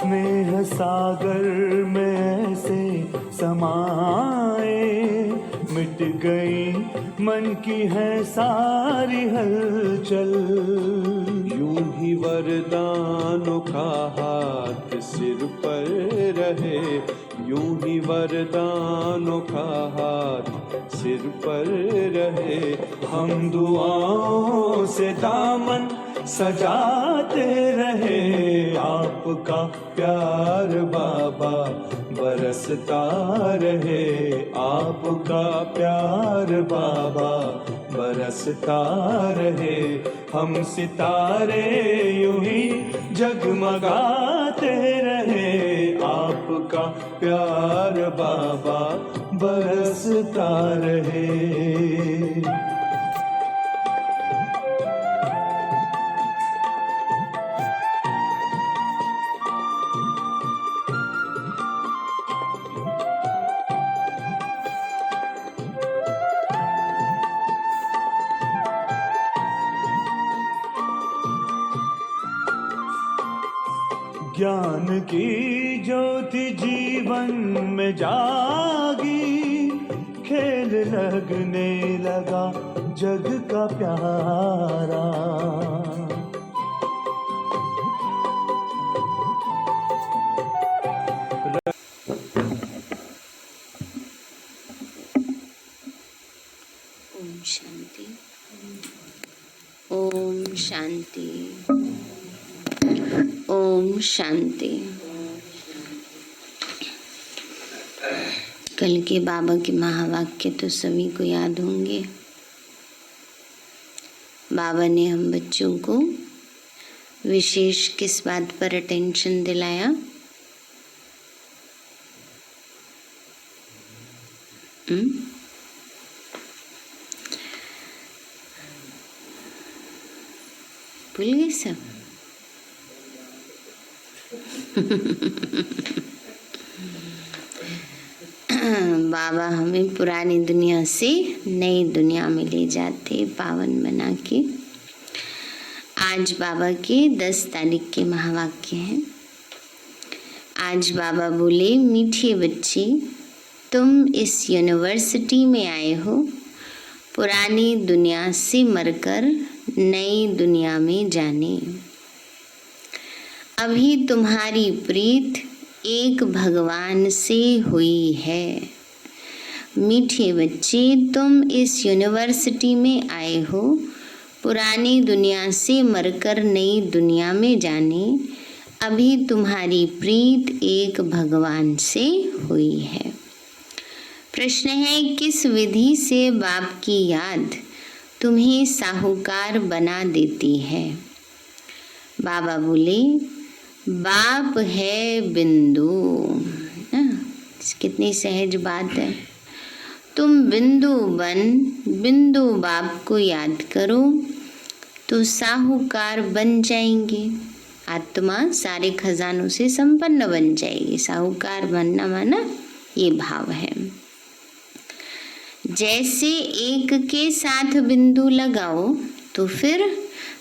स्नेह सागर में ऐसे समाए, मिट गई मन की है सारी हलचल। यूं ही वरदानों का हाथ सिर पर रहे, यूं ही वरदानों का हाथ सिर पर रहे। हम दुआओं से दामन सजाते रहे, आपका प्यार बाबा बरसता रहे, आपका प्यार बाबा बरसता रहे। हम सितारे यूं ही जगमगाते रहे, आपका प्यार बाबा बरसता रहे। ज्ञान की ज्योति जीवन में जागी, खेल लगने लगा जग का प्यारा। ओम शांति, ओम शांति, ओम शांति। कल के बाबा के महावाक्य तो सभी को याद होंगे। बाबा ने हम बच्चों को विशेष किस बात पर अटेंशन दिलाया? भूल गए सब? बाबा हमें पुरानी दुनिया से नई दुनिया में ले जाते, पावन बना के। आज बाबा के 10 तारीख के महावाक्य हैं। आज बाबा बोले, मीठे बच्चे, तुम इस यूनिवर्सिटी में आए हो पुरानी दुनिया से मरकर नई दुनिया में जाने। अभी तुम्हारी प्रीत एक भगवान से हुई है। मीठे बच्चे, तुम इस यूनिवर्सिटी में आए हो पुरानी दुनिया से मरकर नई दुनिया में जाने। अभी तुम्हारी प्रीत एक भगवान से हुई है। प्रश्न है, किस विधि से बाप की याद तुम्हें साहूकार बना देती है? बाबा बोले, बाप है बिंदु। कितनी सहज बात है। तुम बिंदु बन बिंदु बाप को याद करो तो साहूकार बन जाएंगे। आत्मा सारे खजानों से संपन्न बन जाएगी। साहूकार बनना माना ये भाव है। जैसे एक के साथ बिंदु लगाओ तो फिर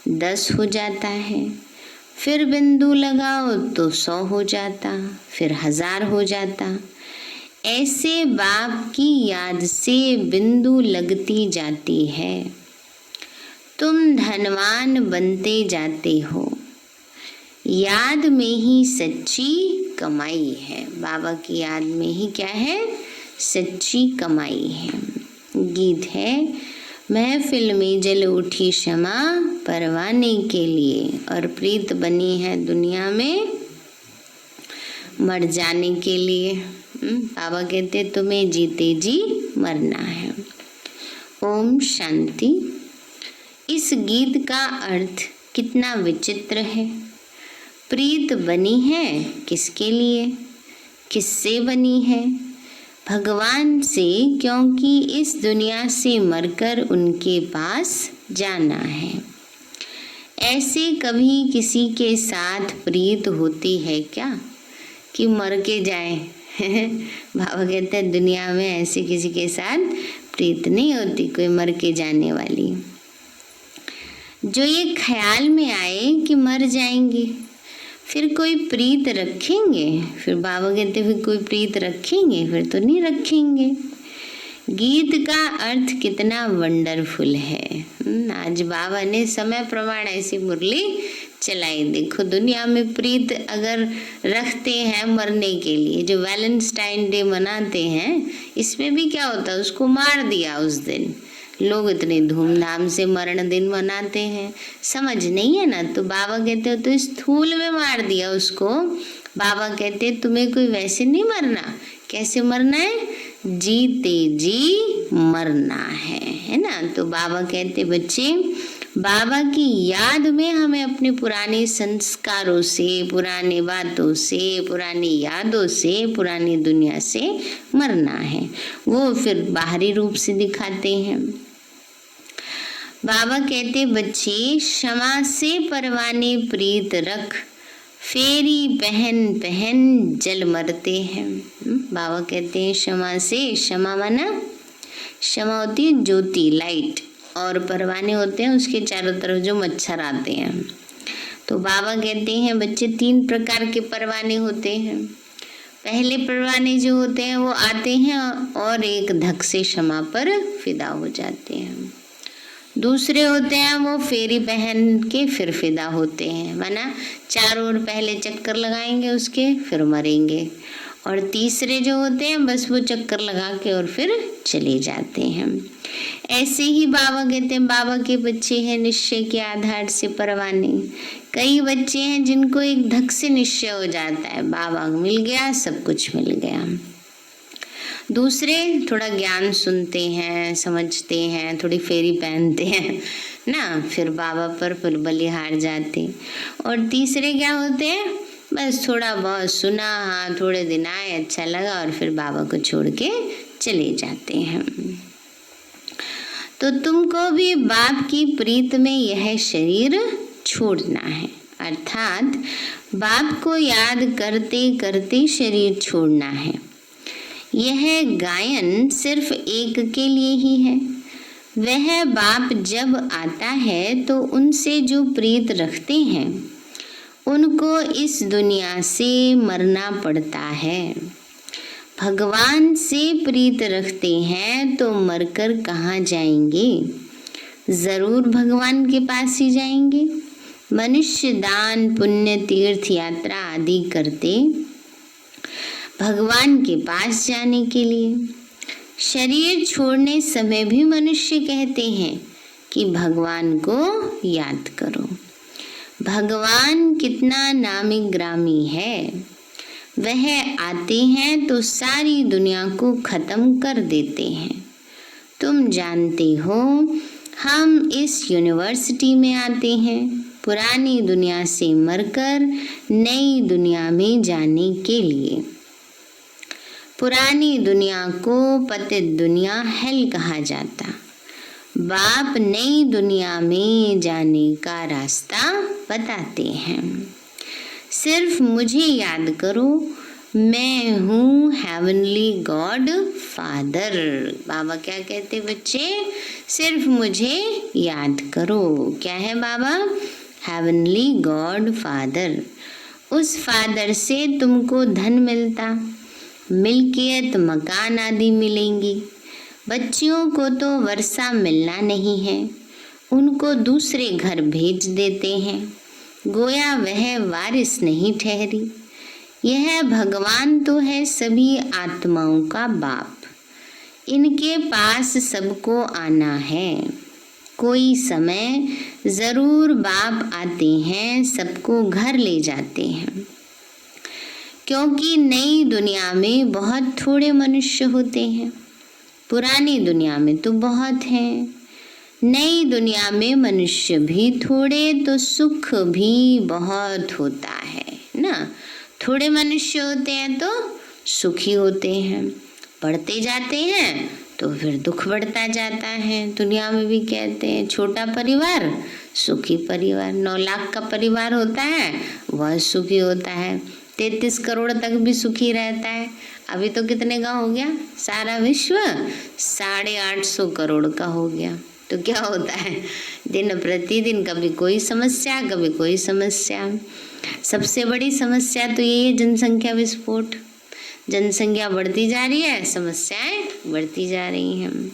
10 हो जाता है, फिर बिंदु लगाओ तो 100 हो जाता, फिर 1000 हो जाता। ऐसे बाप की याद से बिंदु लगती जाती है। तुम धनवान बनते जाते हो। याद में ही सच्ची कमाई है। बाबा की याद में ही क्या है? सच्ची कमाई है। गीत है, महफिल में जल उठी क्षमा परवाने के लिए, और प्रीत बनी है दुनिया में मर जाने के लिए। बाबा कहते तुम्हें जीते जी मरना है। ओम शांति। इस गीत का अर्थ कितना विचित्र है। प्रीत बनी है किसके लिए? किससे बनी है? भगवान से, क्योंकि इस दुनिया से मरकर उनके पास जाना है। ऐसे कभी किसी के साथ प्रीत होती है क्या कि मर के जाए? बाबा कहते हैं दुनिया में ऐसे किसी के साथ प्रीत नहीं होती, कोई मर के जाने वाली। जो ये ख्याल में आए कि मर जाएंगे, फिर कोई प्रीत रखेंगे? फिर बाबा कहते फिर कोई प्रीत रखेंगे? फिर तो नहीं रखेंगे। गीत का अर्थ कितना वंडरफुल है। आज बाबा ने समय प्रमाण ऐसी मुरली चलाई। देखो दुनिया में प्रीत अगर रखते हैं मरने के लिए, जो वैलेंटाइन डे मनाते हैं, इसमें भी क्या होता है, उसको मार दिया उस दिन। लोग इतने धूमधाम से मरण दिन मनाते हैं, समझ नहीं है ना। तो बाबा कहते हो तो स्थूल में मार दिया उसको। बाबा कहते तुम्हें कोई वैसे नहीं मरना। कैसे मरना है? जीते जी मरना है ना। तो बाबा कहते बच्चे, बाबा की याद में हमें अपने पुराने संस्कारों से, पुराने बातों से, पुरानी यादों से, पुरानी दुनिया से मरना है। वो फिर बाहरी रूप से दिखाते हैं। बाबा कहते बच्चे, क्षमा से परवाने प्रीत रख, फेरी पहन पहन जल मरते हैं। बाबा कहते हैं क्षमा से, क्षमा माना, क्षमा होती है ज्योति, लाइट, और परवाने होते हैं उसके चारों तरफ जो मच्छर आते हैं। तो बाबा कहते हैं बच्चे 3 प्रकार के परवाने होते हैं। पहले परवाने जो होते हैं वो आते हैं और एक धक से क्षमा पर फिदा हो जाते हैं। दूसरे होते हैं वो फेरी पहन के फिर फिदा होते हैं, माना चारों ओर पहले चक्कर लगाएंगे उसके, फिर मरेंगे। और तीसरे जो होते हैं बस वो चक्कर लगा के और फिर चले जाते हैं। ऐसे ही बाबा कहते हैं बाबा के बच्चे हैं निश्चय के आधार से परवाने। कई बच्चे हैं जिनको एक धक से निश्चय हो जाता है, बाबा मिल गया, सब कुछ मिल गया। दूसरे थोड़ा ज्ञान सुनते हैं, समझते हैं, थोड़ी फेरी पहनते हैं ना, फिर बाबा पर फिर बलिहार जाते। और तीसरे क्या होते हैं, बस थोड़ा बहुत सुना, हाँ थोड़े दिन आए, अच्छा लगा, और फिर बाबा को छोड़ के चले जाते हैं। तो तुमको भी बाप की प्रीत में यह शरीर छोड़ना है, अर्थात बाप को याद करते करते शरीर छोड़ना है। यह गायन सिर्फ एक के लिए ही है। वह बाप जब आता है तो उनसे जो प्रीत रखते हैं उनको इस दुनिया से मरना पड़ता है। भगवान से प्रीत रखते हैं तो मरकर कहाँ जाएंगे? जरूर भगवान के पास ही जाएंगे। मनुष्य दान, पुण्य, तीर्थ यात्रा आदि करते भगवान के पास जाने के लिए। शरीर छोड़ने समय भी मनुष्य कहते हैं कि भगवान को याद करो। भगवान कितना नामी ग्रामी है। वह आते हैं तो सारी दुनिया को खत्म कर देते हैं। तुम जानते हो हम इस यूनिवर्सिटी में आते हैं पुरानी दुनिया से मरकर नई दुनिया में जाने के लिए। पुरानी दुनिया को पतित दुनिया हेल कहा जाता। बाप नई दुनिया में जाने का रास्ता बताते हैं। सिर्फ मुझे याद करो, मैं हूँ हेवनली गॉड फादर। बाबा क्या कहते बच्चे? सिर्फ मुझे याद करो। क्या है बाबा? Heavenly God father. उस फादर से तुमको धन मिलता, मिल्कियत, मकान आदि मिलेंगी। बच्चियों को तो वर्षा मिलना नहीं है, उनको दूसरे घर भेज देते हैं, गोया वह वारिस नहीं ठहरी। यह भगवान तो है सभी आत्माओं का बाप। इनके पास सबको आना है। कोई समय जरूर बाप आते हैं, सबको घर ले जाते हैं। क्योंकि नई दुनिया में बहुत थोड़े मनुष्य होते हैं, पुरानी दुनिया में तो बहुत हैं। नई दुनिया में मनुष्य भी थोड़े तो सुख भी बहुत होता है ना। थोड़े मनुष्य होते हैं तो सुखी होते हैं, बढ़ते जाते हैं तो फिर दुख बढ़ता जाता है। दुनिया में भी कहते हैं छोटा परिवार सुखी परिवार, 9 लाख का परिवार होता है वह सुखी होता है, 33 करोड़ तक भी सुखी रहता है। अभी तो कितने का हो गया सारा विश्व? 850 करोड़ का हो गया। तो क्या होता है, दिन प्रतिदिन कभी कोई समस्या कभी कोई समस्या। सबसे बड़ी समस्या तो ये है जनसंख्या विस्फोट। जनसंख्या बढ़ती जा रही है, समस्याएं बढ़ती जा रही हैं।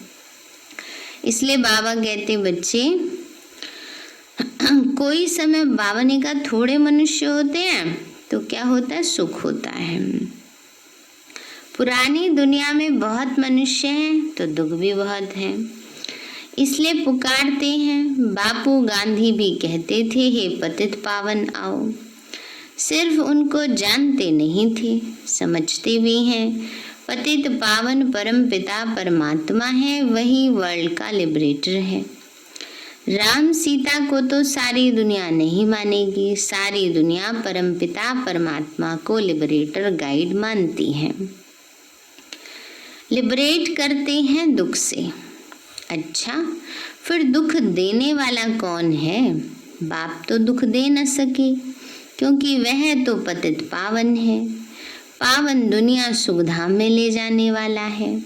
इसलिए बाबा कहते बच्चे, कोई समय बाबा ने कहा थोड़े मनुष्य होते हैं तो क्या होता है, सुख होता है। पुरानी दुनिया में बहुत मनुष्य हैं तो दुख भी बहुत है, इसलिए पुकारते हैं। बापू गांधी भी कहते थे, हे पतित पावन आओ। सिर्फ उनको जानते नहीं थे, समझते भी हैं। पतित पावन परम पिता परमात्मा है, वही वर्ल्ड का लिबरेटर है। राम सीता को तो सारी दुनिया नहीं मानेगी, सारी दुनिया परम पिता परमात्मा को लिबरेटर गाइड मानती है। लिबरेट करते हैं दुख से। अच्छा, फिर दुख देने वाला कौन है? बाप तो दुख दे न सके, क्योंकि वह तो पतित पावन है। पावन दुनिया सुखधाम में ले जाने वाला है।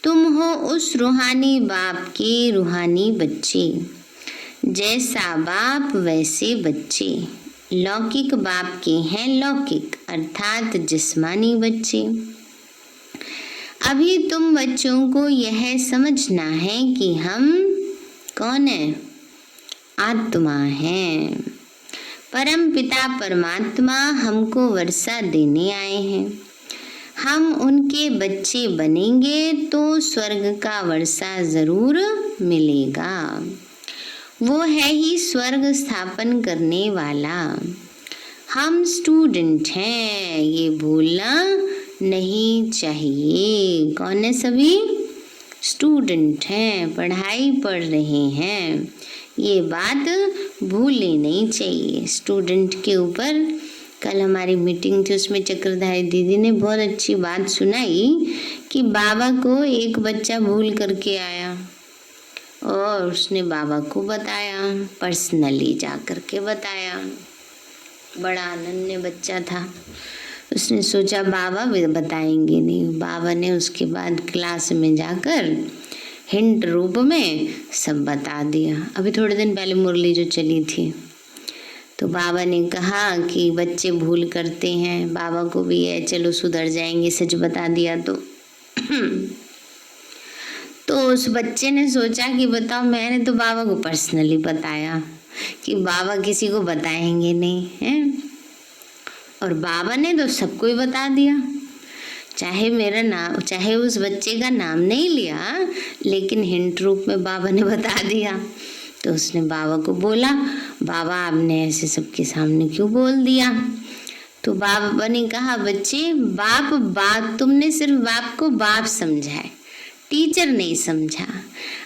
तुम हो उस रूहानी बाप के रूहानी बच्चे। जैसा बाप वैसे बच्चे। लौकिक बाप के हैं लौकिक अर्थात जिस्मानी बच्चे। अभी तुम बच्चों को यह समझना है कि हम कौन है? आत्मा हैं। परम पिता परमात्मा हमको वर्षा देने आए हैं। हम उनके बच्चे बनेंगे तो स्वर्ग का वर्षा जरूर मिलेगा। वो है ही स्वर्ग स्थापन करने वाला। हम स्टूडेंट हैं, ये भूलना नहीं चाहिए। कौन है? सभी स्टूडेंट हैं, पढ़ाई पढ़ रहे हैं, ये बात भूलनी नहीं चाहिए। स्टूडेंट के ऊपर कल हमारी मीटिंग थी, उसमें चक्रधारी दीदी ने बहुत अच्छी बात सुनाई कि बाबा को एक बच्चा भूल करके आया और उसने बाबा को बताया, पर्सनली जा करके बताया। बड़ा आनंद बच्चा था। उसने सोचा बाबा बताएंगे नहीं। बाबा ने उसके बाद क्लास में जाकर हिंट रूप में सब बता दिया। अभी थोड़े दिन पहले मुरली जो चली थी तो बाबा ने कहा कि बच्चे भूल करते हैं, बाबा को भी है, चलो सुधर जाएंगे, सच बता दिया तो उस बच्चे ने सोचा कि बताओ, मैंने तो बाबा को पर्सनली बताया कि बाबा किसी को बताएंगे नहीं हैं, और बाबा ने तो सबको ही बता दिया। चाहे मेरा नाम, चाहे उस बच्चे का नाम नहीं लिया, लेकिन हिंट रूप में बाबा ने बता दिया। तो उसने बाबा को बोला, बाबा आपने ऐसे सबके सामने क्यों बोल दिया? तो बाबा ने कहा, बच्चे बाप तुमने सिर्फ बाप को बाप समझा है, टीचर नहीं समझा।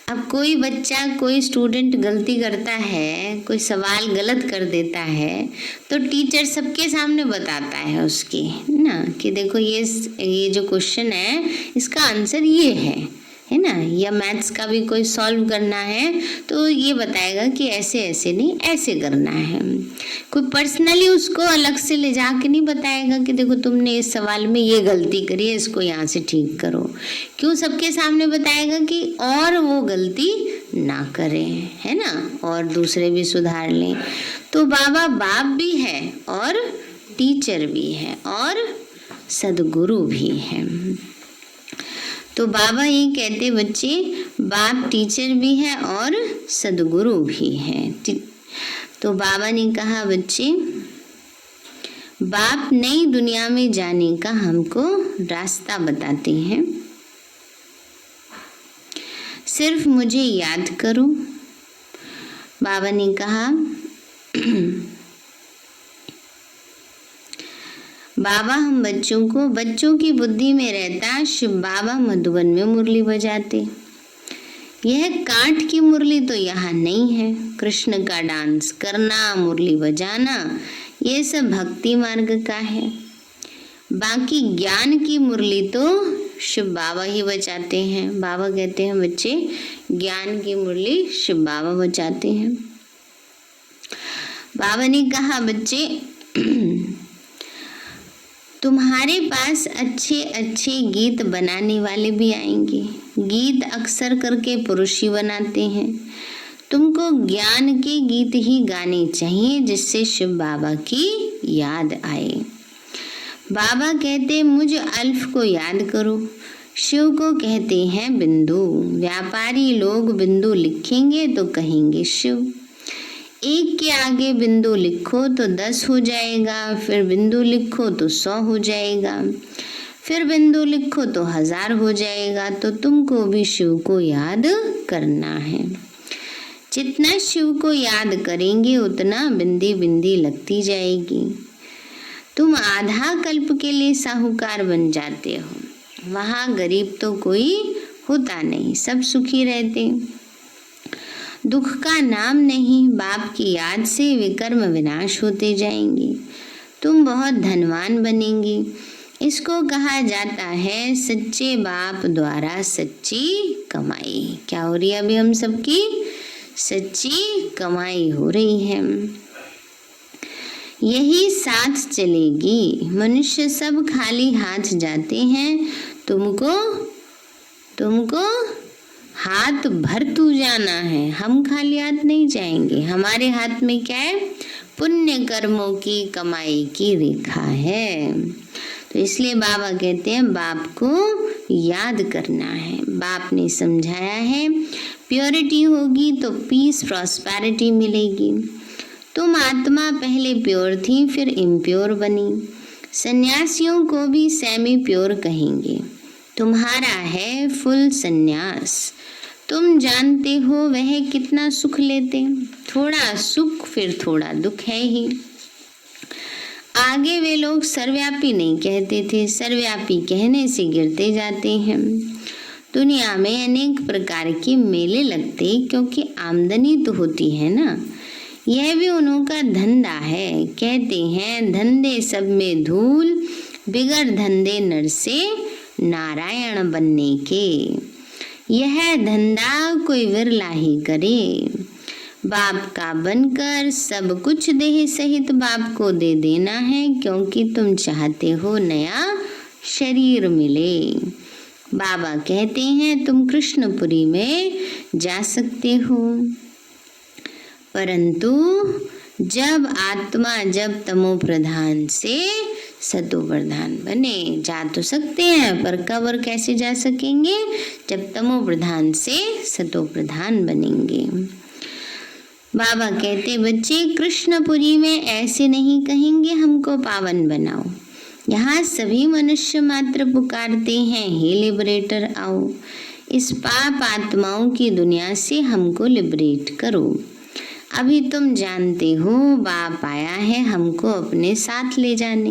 अब कोई बच्चा, कोई स्टूडेंट गलती करता है, कोई सवाल गलत कर देता है, तो टीचर सबके सामने बताता है उसके ना कि देखो ये जो क्वेश्चन है इसका आंसर ये है ना। या मैथ्स का भी कोई सॉल्व करना है तो ये बताएगा कि ऐसे ऐसे नहीं, ऐसे करना है। कोई पर्सनली उसको अलग से ले जाके नहीं बताएगा कि देखो तुमने इस सवाल में ये गलती करी है, इसको यहाँ से ठीक करो। क्यों सबके सामने बताएगा कि और वो गलती ना करें, है ना, और दूसरे भी सुधार लें। तो बाबा बाप भी है और टीचर भी है और सदगुरु भी है। तो बाबा ये कहते बच्चे, बाप टीचर भी है और सदगुरु भी है। तो बाबा ने कहा, बच्चे बाप नई दुनिया में जाने का हमको रास्ता बताते हैं, सिर्फ मुझे याद करो। बाबा ने कहा, बाबा हम बच्चों की बुद्धि में रहता शिव बाबा मधुबन में मुरली बजाते। यह कांट की मुरली तो यहाँ नहीं है। कृष्ण का डांस करना, मुरली बजाना, ये सब भक्ति मार्ग का है। बाकी ज्ञान की मुरली तो शिव बाबा ही बजाते हैं। बाबा कहते हैं बच्चे, ज्ञान की मुरली शिव बाबा बजाते हैं। बाबा ने कहा, बच्चे तुम्हारे पास अच्छे अच्छे गीत बनाने वाले भी आएंगे। गीत अक्सर करके पुरुष ही बनाते हैं। तुमको ज्ञान के गीत ही गाने चाहिए जिससे शिव बाबा की याद आए। बाबा कहते मुझ अल्फ को याद करो। शिव को कहते हैं बिंदु। व्यापारी लोग बिंदु लिखेंगे तो कहेंगे शिव। एक के आगे बिंदु लिखो तो 10 हो जाएगा, फिर बिंदु लिखो तो 100 हो जाएगा, फिर बिंदु लिखो तो 1000 हो जाएगा। तो तुमको भी शिव को याद करना है। जितना शिव को याद करेंगे उतना बिंदी बिंदी लगती जाएगी। तुम आधा कल्प के लिए साहूकार बन जाते हो। वहाँ गरीब तो कोई होता नहीं, सब सुखी रहते। दुख का नाम नहीं, बाप की याद से विकर्म विनाश होते जाएंगे। तुम बहुत धनवान बनेंगे। इसको कहा जाता है सच्चे बाप द्वारा सच्ची कमाई। क्या हो रही है अभी हम सबकी? सच्ची कमाई हो रही है। यही साथ चलेगी। मनुष्य सब खाली हाथ जाते हैं। तुमको हाथ भर तू जाना है। हम खाली हाथ नहीं जाएंगे। हमारे हाथ में क्या है? पुण्य कर्मों की कमाई की रेखा है। तो इसलिए बाबा कहते हैं बाप को याद करना है। बाप ने समझाया है प्योरिटी होगी तो पीस प्रॉस्पेरिटी मिलेगी। तुम आत्मा पहले प्योर थी, फिर इम्प्योर बनी। सन्यासियों को भी सेमी प्योर कहेंगे। तुम्हारा है फुल सन्यास। तुम जानते हो वह कितना सुख लेते। थोड़ा सुख फिर थोड़ा दुख है ही। आगे वे लोग सर्वव्यापी नहीं कहते थे। सर्वव्यापी कहने से गिरते जाते हैं। दुनिया में अनेक प्रकार के मेले लगते क्योंकि आमदनी तो होती है ना। यह भी उनका धंधा है। कहते हैं धंधे सब में धूल, बिगड़ धंधे नर से नारायण बनने के। यह धंधा कोई विरला ही करे। बाप का बनकर सब कुछ देह सहित बाप को दे देना है, क्योंकि तुम चाहते हो नया शरीर मिले। बाबा कहते हैं तुम कृष्णपुरी में जा सकते हो, परंतु जब तमो प्रधान से सतो प्रधान बने। जा तो सकते हैं पर कब और कैसे जा सकेंगे? जब तमो प्रधान से सतो प्रधान बनेंगे। बाबा कहते बच्चे कृष्णपुरी में ऐसे नहीं कहेंगे हमको पावन बनाओ। यहाँ सभी मनुष्य मात्र पुकारते हैं हे लिबरेटर आओ, इस पाप आत्माओं की दुनिया से हमको लिबरेट करो। अभी तुम जानते हो बाप आया है हमको अपने साथ ले जाने।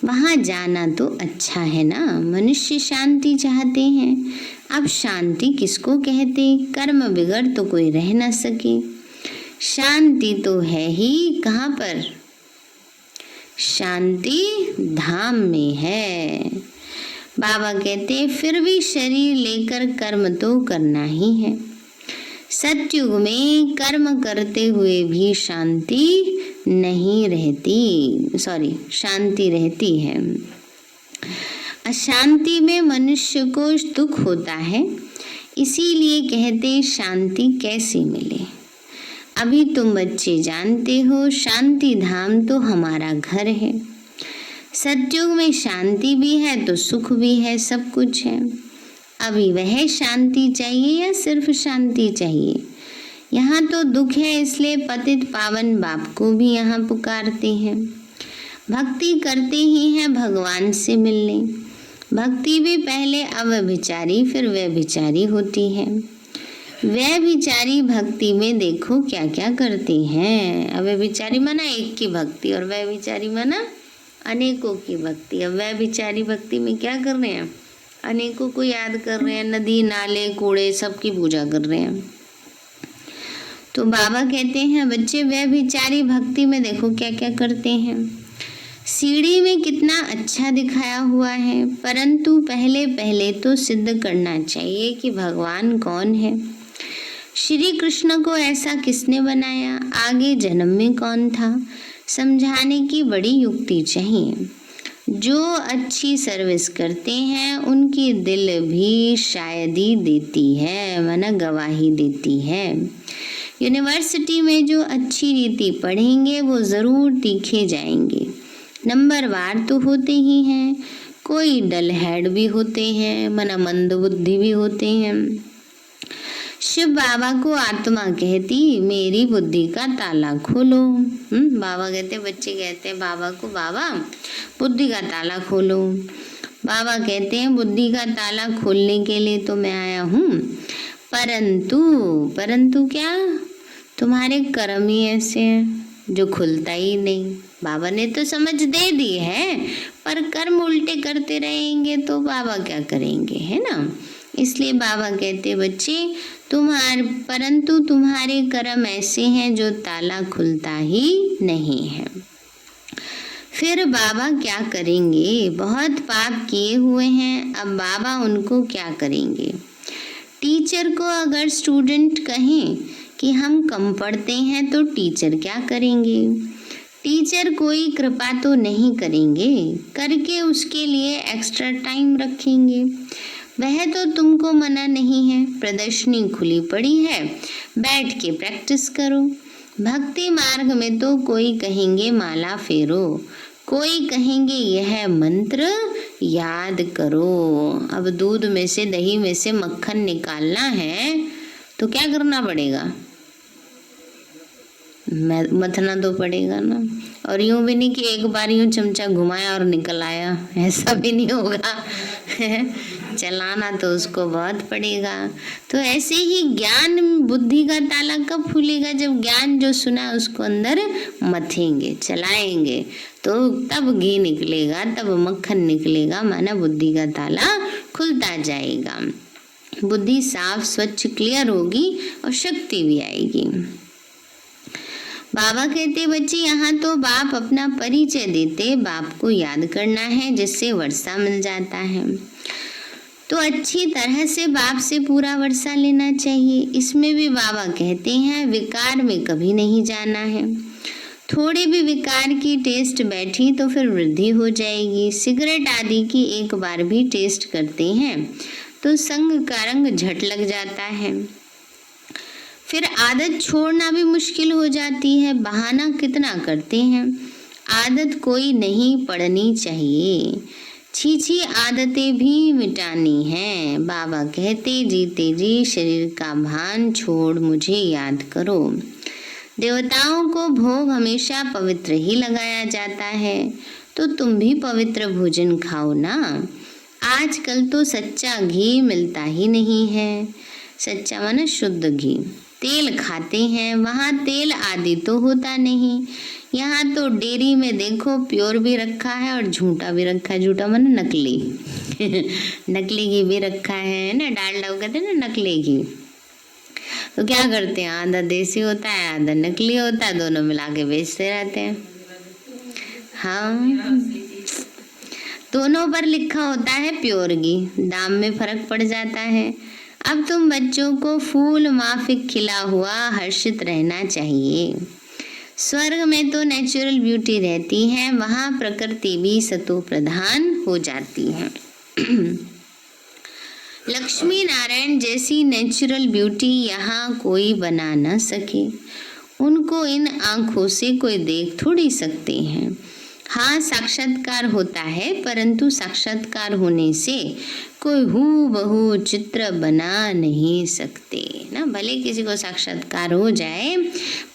वहाँ जाना तो अच्छा है ना। मनुष्य शांति चाहते हैं। अब शांति किसको कहते? कर्म बिगड़ तो कोई रह ना सके। शांति तो है ही कहाँ पर? शांति धाम में है। बाबा कहते फिर भी शरीर लेकर कर्म तो करना ही है। सतयुग में कर्म करते हुए भी शांति नहीं रहती, शांति रहती है। अशांति में मनुष्य को दुख होता है। इसीलिए कहते शांति कैसे मिले। अभी तुम बच्चे जानते हो शांति धाम तो हमारा घर है। सतयुग में शांति भी है तो सुख भी है, सब कुछ है। अभी वह शांति चाहिए या सिर्फ शांति चाहिए? यहाँ तो दुख है, इसलिए पतित पावन बाप को भी यहाँ पुकारते हैं। भक्ति करते ही हैं भगवान से मिलने। भक्ति भी पहले अव्यभिचारी फिर व्यभिचारी होती है। व्यभिचारी भक्ति में देखो क्या क्या करते हैं। अव्यभिचारी माना एक की भक्ति और व्यभिचारी माना अनेकों की भक्ति। अब व्यभिचारी भक्ति में क्या कर रहे हैं? अनेकों को याद कर रहे हैं, नदी नाले कूड़े सबकी पूजा कर रहे हैं। तो बाबा कहते हैं बच्चे व्यभिचारी भक्ति में देखो क्या क्या करते हैं। सीढ़ी में कितना अच्छा दिखाया हुआ है, परंतु पहले पहले तो सिद्ध करना चाहिए कि भगवान कौन है। श्री कृष्ण को ऐसा किसने बनाया, आगे जन्म में कौन था, समझाने की बड़ी युक्ति चाहिए। जो अच्छी सर्विस करते हैं उनकी दिल भी शायद ही देती है, माना गवाही देती है। यूनिवर्सिटी में जो अच्छी रीति पढ़ेंगे वो ज़रूर दिखे जाएंगे। नंबरवार तो होते ही हैं, कोई डल हेड भी होते हैं, माना मंद बुद्धि भी होते हैं। शिव बाबा को आत्मा कहती, मेरी बुद्धि का ताला खोलो। बाबा कहते, बच्चे कहते हैं बाबा को, बाबा बुद्धि का ताला खोलो। बाबा कहते हैं, बुद्धि का ताला खोलने के लिए तो मैं आया हूँ, परंतु क्या, तुम्हारे कर्म ही ऐसे हैं जो खुलता ही नहीं। बाबा ने तो समझ दे दी है, पर कर्म उल्टे करते रहेंगे तो बाबा क्या करेंगे, है ना। इसलिए बाबा कहते, बच्चे परंतु तुम्हारे कर्म ऐसे हैं जो ताला खुलता ही नहीं है। फिर बाबा क्या करेंगे, बहुत पाप किए हुए हैं, अब बाबा उनको क्या करेंगे। टीचर को अगर स्टूडेंट कहें कि हम कम पढ़ते हैं तो टीचर क्या करेंगे। टीचर कोई कृपा तो नहीं करेंगे, करके उसके लिए एक्स्ट्रा टाइम रखेंगे। वह तो तुमको मना नहीं है, प्रदर्शनी खुली पड़ी है, बैठ के प्रैक्टिस करो। भक्ति मार्ग में तो कोई कहेंगे माला फेरो, कोई कहेंगे यह मंत्र याद करो। अब दूध में से, दही में से मक्खन निकालना है तो क्या करना पड़ेगा, मथना तो पड़ेगा ना। और यूं भी नहीं कि एक बार यूं चमचा घुमाया और निकल आया, ऐसा भी नहीं होगा चलाना तो उसको बहुत पड़ेगा। तो ऐसे ही ज्ञान, बुद्धि का ताला कब खुलेगा, जब ज्ञान जो सुना उसको अंदर मथेंगे, चलाएंगे, तो तब घी निकलेगा, तब मक्खन निकलेगा, माना बुद्धि का ताला खुलता जाएगा। बुद्धि साफ स्वच्छ क्लियर होगी और शक्ति भी आएगी। बाबा कहते, बच्चे यहाँ तो बाप अपना परिचय देते, बाप को याद करना है जिससे वर्षा मिल जाता है। तो अच्छी तरह से बाप से पूरा वर्षा लेना चाहिए। इसमें भी बाबा कहते हैं विकार में कभी नहीं जाना है। थोड़े भी विकार की टेस्ट बैठी तो फिर वृद्धि हो जाएगी। सिगरेट आदि की एक बार भी टेस्ट करते हैं तो संग का रंग झट लग जाता है। फिर आदत छोड़ना भी मुश्किल हो जाती है। बहाना कितना करते हैं, आदत कोई नहीं पड़नी चाहिए, छी आदतें भी मिटानी हैं। बाबा कहते, जीते जी शरीर का भान छोड़ मुझे याद करो। देवताओं को भोग हमेशा पवित्र ही लगाया जाता है, तो तुम भी पवित्र भोजन खाओ ना। आजकल तो सच्चा घी मिलता ही नहीं है। सच्चा माना शुद्ध घी। तेल खाते हैं, वहाँ तेल आदि तो होता नहीं। यहाँ तो डेयरी में देखो प्योर भी रखा है और झूठा भी रखा है। झूठा माना नकली नकली घी भी रखा है ना, डालडा कहते हैं ना नकली घी। तो क्या करते हैं, आधा देसी होता है आधा नकली होता है, दोनों मिला के बेचते रहते हैं। हाँ, दोनों पर लिखा होता है प्योर घी, दाम में फर्क पड़ जाता है। अब तुम बच्चों को फूल माफिक खिला हुआ हर्षित रहना चाहिए। स्वर्ग में तो नेचुरल ब्यूटी रहती है, वहाँ प्रकृति भी सतो प्रधान हो जाती है। लक्ष्मी नारायण जैसी नेचुरल ब्यूटी यहाँ कोई बना न सके। उनको इन आंखों से कोई देख थोड़ी सकते हैं। हाँ, साक्षात्कार होता है, परंतु साक्षात्कार होने से कोई हूबहू चित्र बना नहीं सकते ना। भले किसी को साक्षात्कार हो जाए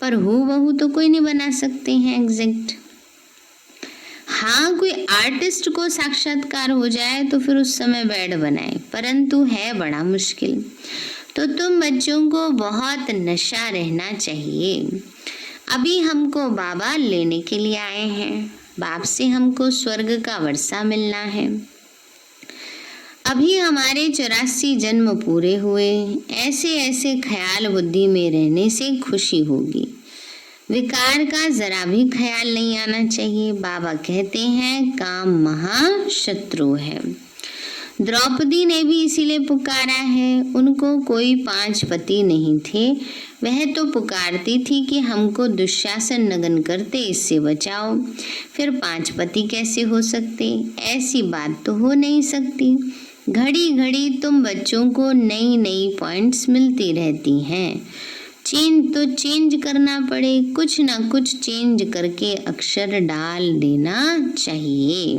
पर हूबहू तो कोई नहीं बना सकते हैं एग्जैक्ट। हाँ, कोई आर्टिस्ट को साक्षात्कार हो जाए तो फिर उस समय बेड बनाए, परंतु है बड़ा मुश्किल। तो तुम बच्चों को बहुत नशा रहना चाहिए। अभी हमको बाबा लेने के लिए आए हैं, बाप से हमको स्वर्ग का वर्षा मिलना है। अभी हमारे 84 जन्म पूरे हुए। ऐसे ऐसे ख्याल बुद्धि में रहने से खुशी होगी। विकार का जरा भी ख्याल नहीं आना चाहिए। बाबा कहते हैं काम महाशत्रु है। द्रौपदी ने भी इसीलिए पुकारा है। उनको कोई 5 पति नहीं थे। वह तो पुकारती थी कि हमको दुशासन नगन करते, इससे बचाओ। फिर 5 पति कैसे हो सकते? ऐसी बात तो हो नहीं सकती। घड़ी घड़ी तुम बच्चों को नई नई पॉइंट्स मिलती रहती हैं। चेंज करना पड़े, कुछ ना कुछ चेंज करके अक्षर डाल देना चाहिए।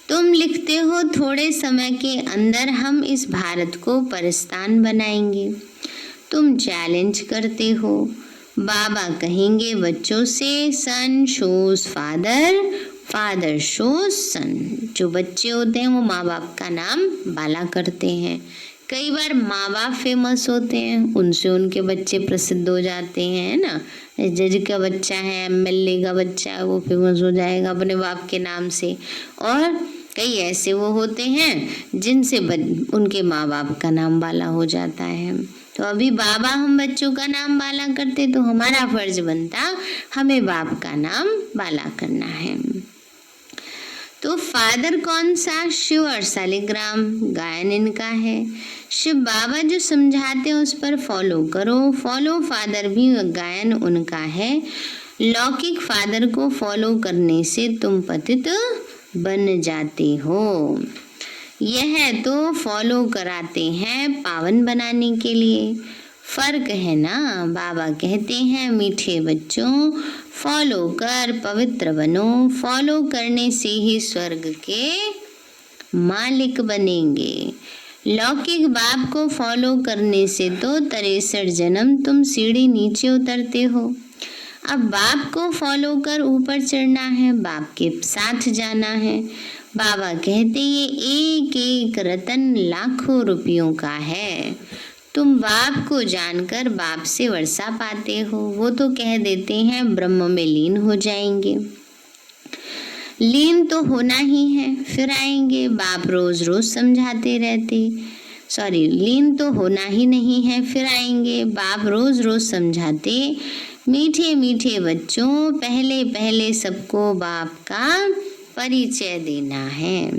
तुम लिखते हो थोड़े समय के अंदर हम इस भारत को परस्तान बनाएंगे। तुम चैलेंज करते हो। बाबा कहेंगे बच्चों से सन शोज फादर, फादर शोज सन। जो बच्चे होते हैं वो माँ बाप का नाम बाला करते हैं। कई बार माँ बाप फेमस होते हैं, उनसे उनके बच्चे प्रसिद्ध हो जाते हैं ना। जज का बच्चा है, एमएलए का बच्चा है, वो फेमस हो जाएगा अपने बाप के नाम से। और कई ऐसे वो होते हैं जिनसे उनके माँ बाप का नाम बाला हो जाता है। तो अभी बाबा हम बच्चों का नाम बाला करते तो हमारा फर्ज बनता हमें बाप का नाम बाला करना है। तो फादर कौन सा? शिव और शालिग्राम, गायन इनका है। शिव बाबा जो समझाते हैं उस पर फॉलो करो। फॉलो फादर भी गायन उनका है। लौकिक फादर को फॉलो करने से तुम पतित बन जाते हो। यह तो फॉलो कराते हैं पावन बनाने के लिए। फर्क है ना। बाबा कहते हैं मीठे बच्चों, फॉलो कर पवित्र बनो। फॉलो करने से ही स्वर्ग के मालिक बनेंगे। लौकिक बाप को फॉलो करने से तो 63 जन्म तुम सीढ़ी नीचे उतरते हो। अब बाप को फॉलो कर ऊपर चढ़ना है, बाप के साथ जाना है। बाबा कहते ये एक एक रतन लाखों रुपयों का है। तुम बाप को जानकर बाप से वर्षा पाते हो। वो तो कह देते हैं ब्रह्म में लीन हो जाएंगे। लीन तो होना ही है, फिर आएंगे। बाप रोज रोज समझाते रहते, लीन तो होना ही नहीं है, फिर आएंगे। बाप रोज रोज समझाते, मीठे मीठे बच्चों, पहले पहले सबको बाप का परिचय देना है।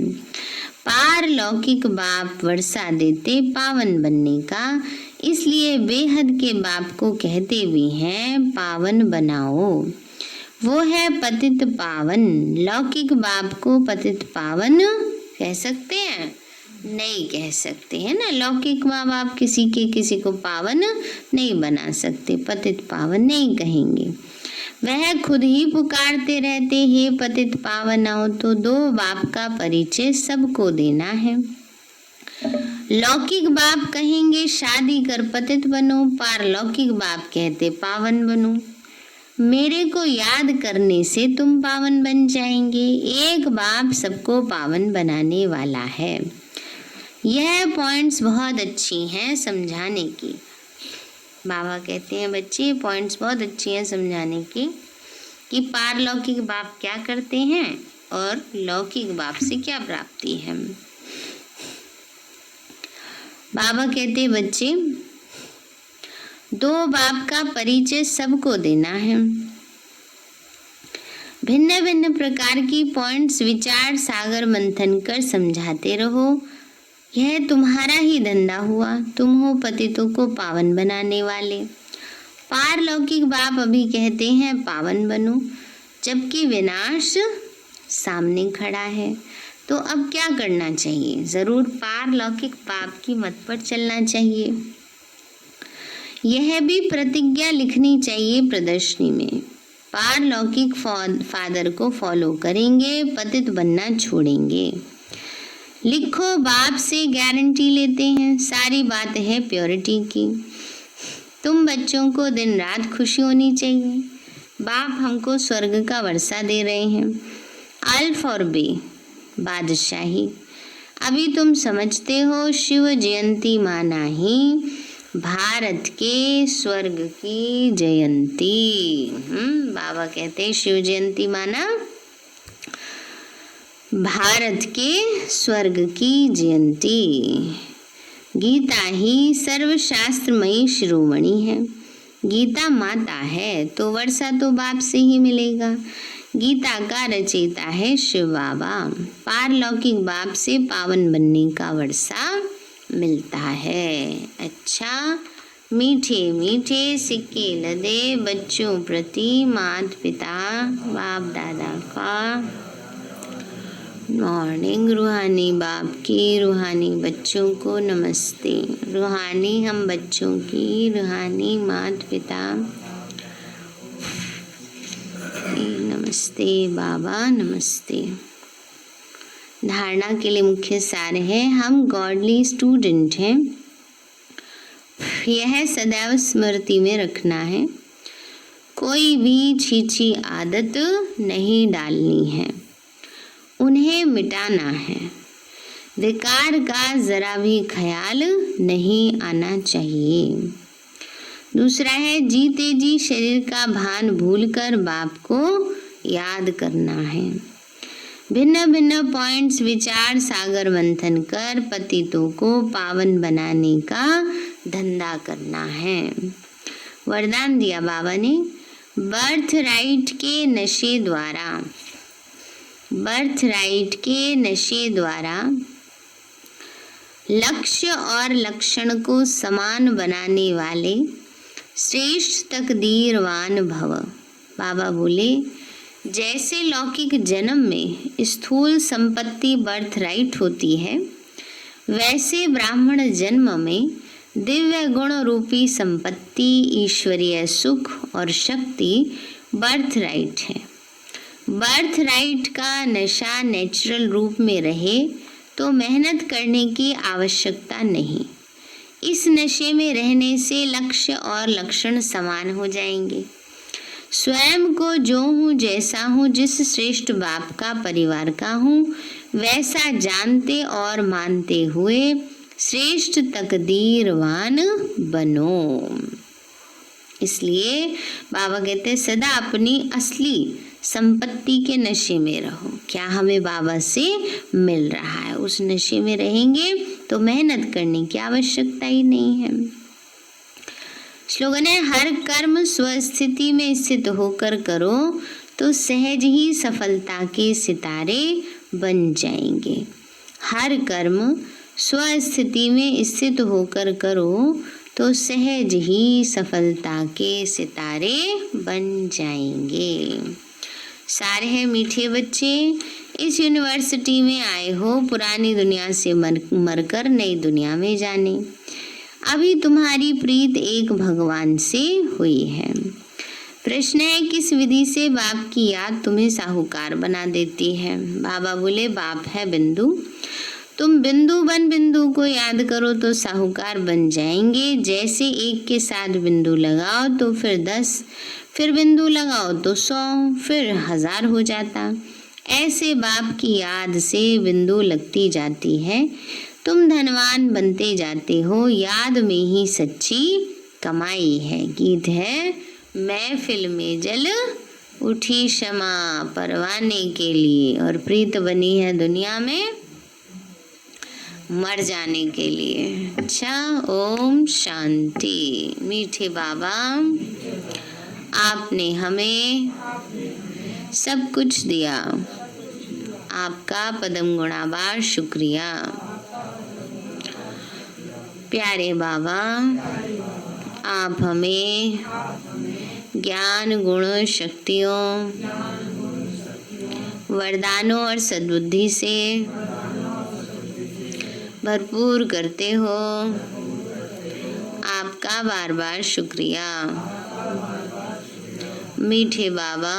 पारलौकिक बाप वर्षा देते पावन बनने का, इसलिए बेहद के बाप को कहते भी हैं पावन बनाओ। वो है पतित पावन। लौकिक बाप को पतित पावन कह सकते हैं? नहीं कह सकते हैं ना। लौकिक माँ बाप किसी को पावन नहीं बना सकते, पतित पावन नहीं कहेंगे। वह खुद ही पुकारते रहते हे पतित पावन आओ। तो 2 बाप का परिचय सबको देना है। लौकिक बाप कहेंगे शादी कर पतित बनो, पारलौकिक बाप कहते पावन बनो। मेरे को याद करने से तुम पावन बन जाएंगे। एक बाप सबको पावन बनाने वाला है। यह पॉइंट्स बहुत अच्छी हैं समझाने की। बाबा कहते हैं बच्चे पॉइंट्स बहुत अच्छी हैं समझाने की कि पारलौकिक बाप क्या करते हैं और लौकिक बाप से क्या प्राप्ति है। बाबा कहते हैं बच्चे 2 बाप का परिचय सबको देना है। भिन्न भिन्न प्रकार की पॉइंट्स विचार सागर मंथन कर समझाते रहो। यह तुम्हारा ही धंधा हुआ। तुम हो पतितों को पावन बनाने वाले। पारलौकिक बाप अभी कहते हैं पावन बनो, जबकि विनाश सामने खड़ा है। तो अब क्या करना चाहिए? जरूर पारलौकिक बाप की मत पर चलना चाहिए। यह भी प्रतिज्ञा लिखनी चाहिए प्रदर्शनी में। पारलौकिक फादर को फॉलो करेंगे, पतित बनना छोड़ेंगे। लिखो, बाप से गारंटी लेते हैं। सारी बात है प्योरिटी की। तुम बच्चों को दिन रात खुशी होनी चाहिए। बाप हमको स्वर्ग का वर्षा दे रहे हैं। अल्फ और बे बादशाही। अभी तुम समझते हो शिव जयंती माना ही भारत के स्वर्ग की जयंती। बाबा कहते हैं शिव जयंती माना भारत के स्वर्ग की जयंती। गीता ही सर्वशास्त्रमयी शिरोमणि है। गीता माता है तो वर्षा तो बाप से ही मिलेगा। गीता का रचयिता है शिव बाबा। पारलौकिक बाप से पावन बनने का वर्षा मिलता है। अच्छा, मीठे मीठे सिक्के लदे बच्चों प्रति माता पिता बाप दादा का मॉर्निंग। रूहानी बाप की रूहानी बच्चों को नमस्ते। रूहानी हम बच्चों की रूहानी माता पिता नमस्ते बाबा नमस्ते। धारणा के लिए मुख्य सार है, हम गॉडली स्टूडेंट हैं। यह सदैव स्मृति में रखना है, कोई भी छीछी आदत नहीं डालनी है, उन्हें मिटाना है। विकार का जरा भी ख्याल नहीं आना चाहिए। दूसरा है, जीते जी शरीर का भान भूलकर बाप को याद करना है। भिन्न भिन्न पॉइंट्स विचार सागर मंथन कर पतितों को पावन बनाने का धंधा करना है। वरदान दिया बाबा ने, बर्थ राइट के नशे द्वारा लक्ष्य और लक्षण को समान बनाने वाले श्रेष्ठ तकदीरवान भव। बाबा बोले, जैसे लौकिक जन्म में स्थूल संपत्ति बर्थ राइट होती है, वैसे ब्राह्मण जन्म में दिव्य गुण रूपी संपत्ति, ईश्वरीय सुख और शक्ति बर्थ राइट है। बर्थ राइट का नशा नेचुरल रूप में रहे तो मेहनत करने की आवश्यकता नहीं। इस नशे में रहने से लक्ष्य और लक्षण समान हो जाएंगे। स्वयं को जो हूँ जैसा हूँ, जिस श्रेष्ठ बाप का परिवार का हूँ, वैसा जानते और मानते हुए श्रेष्ठ तकदीरवान बनो। इसलिए बाबा कहते हैं, सदा अपनी असली संपत्ति के नशे में रहो। क्या हमें बाबा से मिल रहा है, उस नशे में रहेंगे तो मेहनत करने की आवश्यकता ही नहीं है। स्लोगन है, हर कर्म स्वस्थिति में स्थित होकर करो तो सहज ही सफलता के सितारे बन जाएंगे। हर कर्म स्वस्थिति में स्थित होकर करो तो सहज ही सफलता के सितारे बन जाएंगे। सारे हैं मीठे बच्चे, इस यूनिवर्सिटी में आए हो पुरानी दुनिया से मरकर नई दुनिया में जाने। अभी तुम्हारी प्रीत एक भगवान से हुई है। प्रश्न है, किस विधि से बाप की याद तुम्हें साहूकार बना देती है। बाबा बोले, बाप है बिंदु, तुम बिंदु बन बिंदु को याद करो तो साहूकार बन जाएंगे। जैसे एक के साथ बिंदु लगाओ तो फिर 10, फिर बिंदु लगाओ तो 100, फिर 1000 हो जाता। ऐसे बाप की याद से बिंदु लगती जाती है, तुम धनवान बनते जाते हो। याद में ही सच्ची कमाई है। गीत है, महफिल में जल उठी क्षमा परवाने के लिए, और प्रीत बनी है दुनिया में मर जाने के लिए। अच्छा, ओम शांति। मीठे बाबा, आपने हमें सब कुछ दिया, आपका पदम गुणाबार शुक्रिया। प्यारे बाबा, आप हमें ज्ञान गुण शक्तियों वरदानों और सद्बुद्धि से भरपूर करते हो। आपका बार बार शुक्रिया। मीठे बाबा,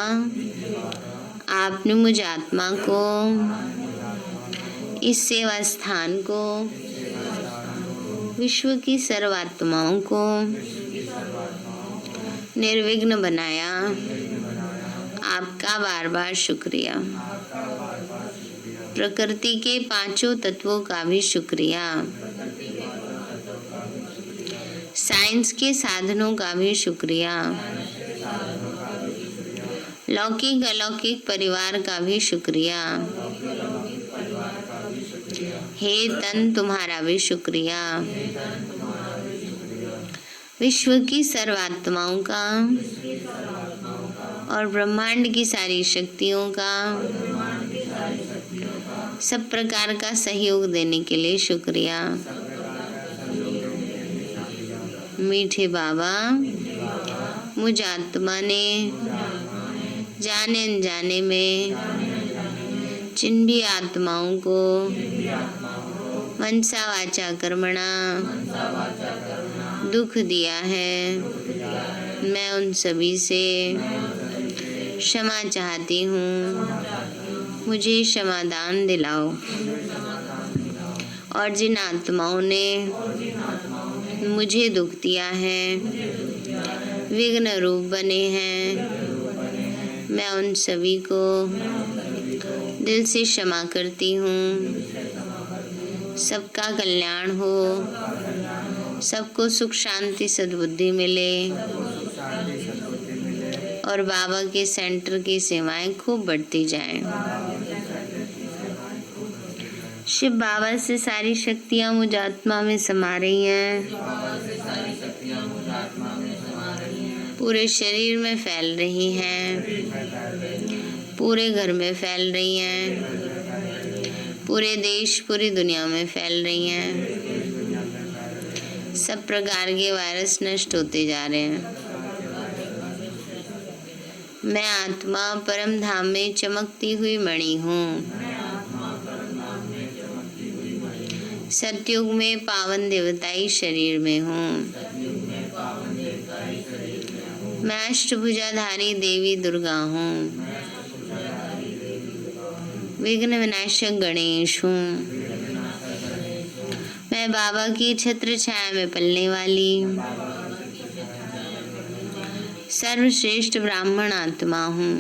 आपने मुझ आत्मा को, इस सेवा स्थान को, विश्व की सर्वात्माओं को निर्विघ्न बनाया। आपका बार बार शुक्रिया। प्रकृति के पांचों तत्वों का भी शुक्रिया। साइंस के साधनों का भी शुक्रिया। लौकिक अलौकिक परिवार का भी शुक्रिया। हे तन, तुम्हारा भी शुक्रिया। विश्व की सर्वात्माओं का और ब्रह्मांड की सारी शक्तियों का सब प्रकार का सहयोग देने के लिए शुक्रिया। मीठे बाबा, मुझ आत्मा ने जाने अनजाने में जिन भी आत्माओं को मनसा वाचा कर्मणा दुख दिया है, मैं उन सभी से क्षमा चाहती हूँ। मुझे क्षमादान दिलाओ। और जिन आत्माओं ने मुझे दुख दिया है, विघ्न रूप बने हैं, मैं उन सभी को दिल से क्षमा करती हूँ। सबका कल्याण हो, सबको सुख शांति सद्बुद्धि मिले और बाबा के सेंटर की सेवाएं खूब बढ़ती जाएं। शिव बाबा से सारी शक्तियाँ मुझ आत्मा में समा रही हैं, पूरे शरीर में फैल रही हैं, पूरे घर में फैल रही हैं, पूरे देश पूरी दुनिया में फैल रही हैं। सब प्रकार के वायरस नष्ट होते जा रहे हैं। मैं आत्मा परम धाम में चमकती हुई मणि हूँ। सतयुग में पावन देवताई शरीर में हूँ। मैं अष्टभुजाधारी देवी दुर्गा हूँ। विघ्न विनाशक गणेश हूँ। मैं बाबा की छत्र छाया में पलने वाली सर्वश्रेष्ठ ब्राह्मण आत्मा हूँ।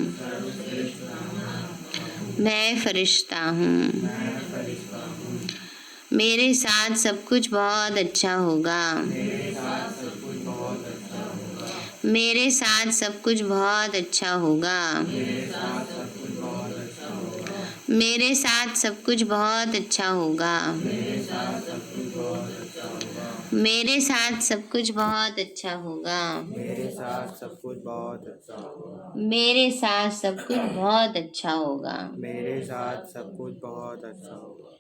मैं फरिश्ता हूँ। मेरे साथ सब कुछ बहुत अच्छा होगा। मेरे साथ सब कुछ बहुत अच्छा होगा। मेरे साथ सब कुछ बहुत अच्छा होगा। मेरे साथ सब कुछ बहुत अच्छा होगा। मेरे साथ सब कुछ बहुत अच्छा होगा। मेरे साथ सब कुछ बहुत अच्छा होगा। मेरे साथ सब कुछ बहुत अच्छा होगा।